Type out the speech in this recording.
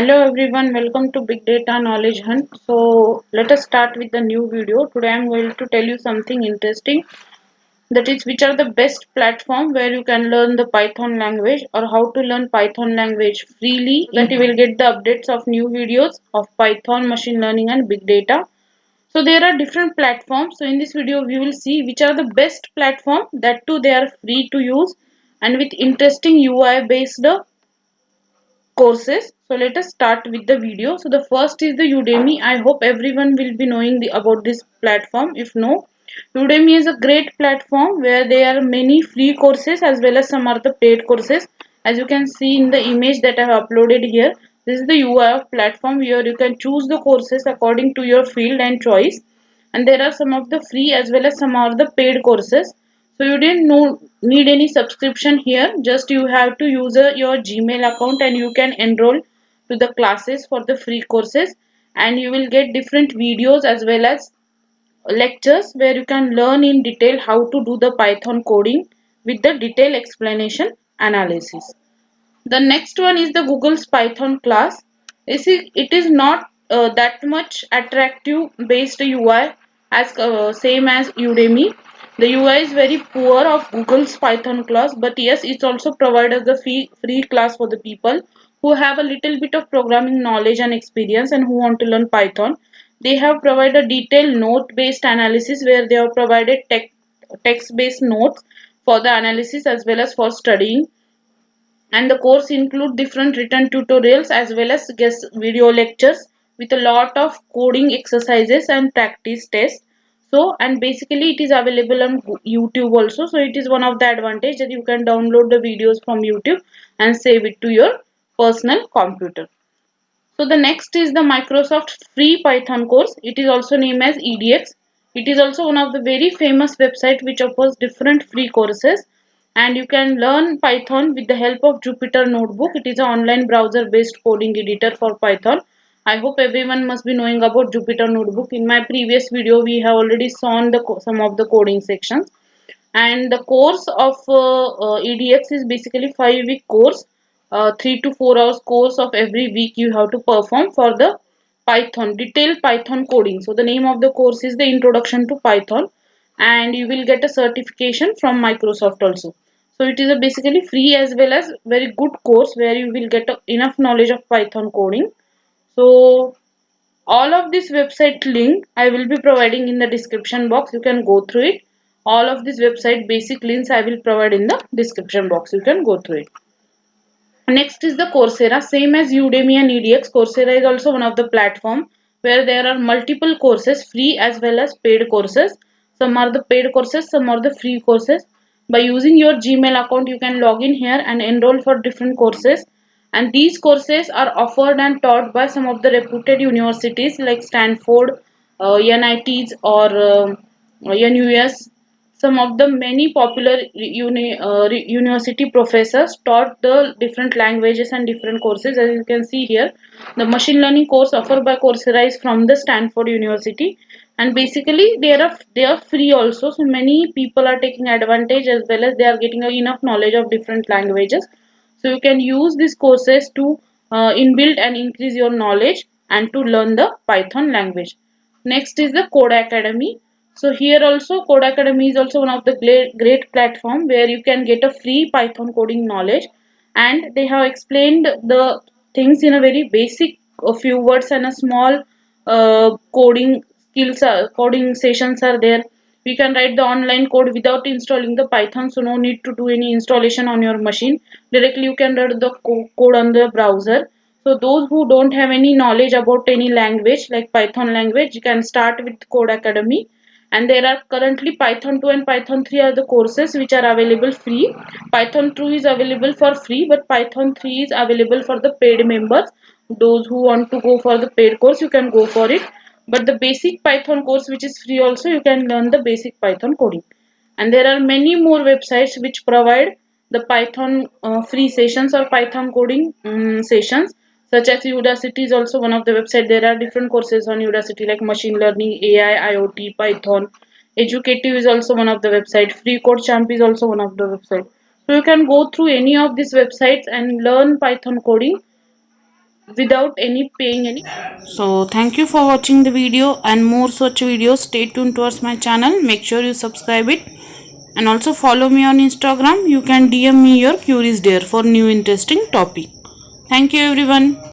Hello everyone, welcome to Big Data Knowledge Hunt. So let us start with the new video. Today I am going to tell you something interesting, that is which are the best platform where you can learn the Python language or how to learn Python language freely, that you will get the updates of new videos of Python, machine learning and big data. So there are different platforms. So in this video we will see which are the best platform, that too they are free to use and with interesting UI based courses. So let us start with the video. So the first is the Udemy. I hope everyone will be knowing about this platform. If no, Udemy is a great platform where there are many free courses as well as some are the paid courses. As you can see in the image that I have uploaded here, this is the UI of platform where you can choose the courses according to your field and choice, and there are some of the free as well as some are the paid courses. So you didn't need any subscription here, just you have to use your Gmail account and you can enroll to the classes for the free courses, and you will get different videos as well as lectures where you can learn in detail how to do the Python coding with the detailed explanation analysis. The next one is the Google's Python class. It is not that much attractive based UI as same as Udemy. The UI is very poor of Google's Python class, but yes, it's also provided the free class for the people who have a little bit of programming knowledge and experience and who want to learn Python. They have provided detailed note based analysis where they have provided text based notes for the analysis as well as for studying, and the course include different written tutorials as well as guest video lectures with a lot of coding exercises and practice tests. So, and basically it is available on YouTube also, so it is one of the advantage that you can download the videos from YouTube and save it to your personal computer. So the next is the Microsoft free Python course. It is also named as EDX. It is also one of the very famous website which offers different free courses, and you can learn Python with the help of Jupyter Notebook. It is an online browser based coding editor for Python. I hope everyone must be knowing about Jupyter Notebook. In my previous video we have already shown some of the coding sections, and the course of EDX is basically 5-week course, 3 to 4 hours course of every week you have to perform for the Python, detailed Python coding. So the name of the course is the Introduction to Python, and you will get a certification from Microsoft also. So it is a basically free as well as very good course where you will get enough knowledge of Python coding. So all of this website link I will be providing in the description box. You can go through it. All of this website basic links I will provide in the description box. You can go through it. Next is the Coursera. Same as Udemy and EDX, Coursera is also one of the platform where there are multiple courses, free as well as paid courses. Some are the paid courses, some are the free courses. By using your Gmail account, you can log in here and enroll for different courses. And these courses are offered and taught by some of the reputed universities like Stanford, NITs or NUS. Some of the many popular university professors taught the different languages and different courses. As you can see here, the machine learning course offered by Coursera is from the Stanford University, and basically they are free also. So many people are taking advantage as well as they are getting enough knowledge of different languages. So you can use these courses to inbuild and increase your knowledge and to learn the Python language. Next is the Code Academy. So here also Code Academy is also one of the great platform where you can get a free Python coding knowledge, and they have explained the things in a very basic a few words, and a small coding sessions are there. We can write the online code without installing the Python, so no need to do any installation on your machine. Directly you can write the code on the browser. So those who don't have any knowledge about any language like Python language, you can start with Code Academy. And there are currently Python 2 and Python 3 are the courses which are available free. Python 2 is available for free, but Python 3 is available for the paid members. Those who want to go for the paid course, you can go for it. But the basic Python course which is free also, you can learn the basic Python coding. And there are many more websites which provide the Python free sessions or Python coding sessions, such as Udacity is also one of the website. There are different courses on Udacity like machine learning, AI, IoT, Python. Educative is also one of the website. Free Code Champ is also one of the website. So you can go through any of these websites and learn Python coding without any paying any. So thank you for watching the video, and more such videos. Stay tuned towards my channel. Make sure you subscribe it, and also follow me on Instagram. You can DM me your queries there for new interesting topic. Thank you everyone.